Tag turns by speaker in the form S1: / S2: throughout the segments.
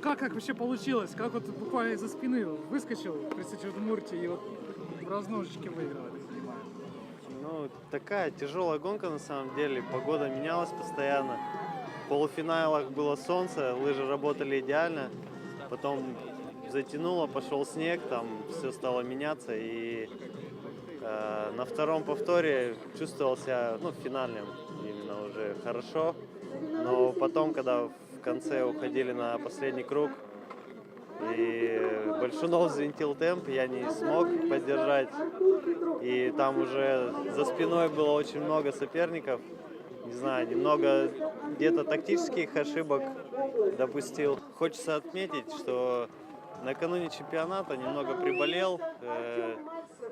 S1: Как вообще получилось? Как вот буквально из-за спины выскочил представитель Удмуртии и вот в разножечке выиграл, я так понимаю.
S2: Ну, такая тяжелая гонка на самом деле. Погода менялась постоянно. В полуфиналах было солнце, лыжи работали идеально. Потом затянуло, пошел снег, там все стало меняться. И на втором повторе чувствовал себя, ну, финальным именно уже хорошо. Но потом, когда в конце уходили на последний круг, и Большунов взвинтил темп, я не смог поддержать. И там уже за спиной было очень много соперников. Не знаю, немного где-то тактических ошибок допустил. Хочется отметить, что накануне чемпионата немного приболел,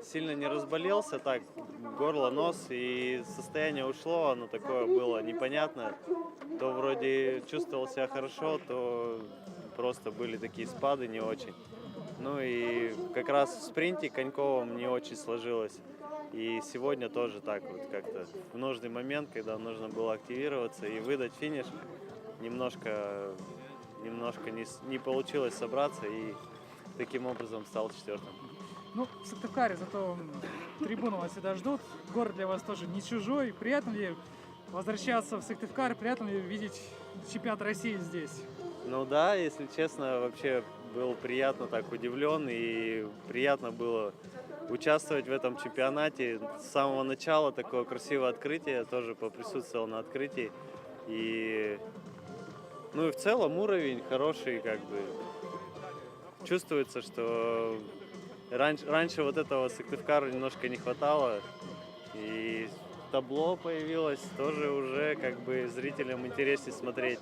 S2: сильно не разболелся, так, горло, нос, и состояние ушло, оно такое было непонятное. То вроде чувствовал себя хорошо, то просто были такие спады не очень. Ну и как раз в спринте Коньковым не очень сложилось. И сегодня тоже так вот как-то в нужный момент, когда нужно было активироваться и выдать финиш, немножко не получилось собраться и таким образом стал четвертым.
S1: Ну, в Сыктывкаре зато трибуны вас всегда ждут. Город для вас тоже не чужой. Приятно ли возвращаться в Сыктывкар? Приятно ли видеть чемпионат России здесь?
S2: Ну да, если честно, вообще был приятно так удивлен и приятно было участвовать в этом чемпионате. С самого начала такое красивое открытие, я тоже поприсутствовал на открытии. И, ну и в целом уровень хороший, как бы. Чувствуется, что раньше вот этого Сыктывкару немножко не хватало. И табло появилось, тоже уже как бы зрителям интереснее смотреть.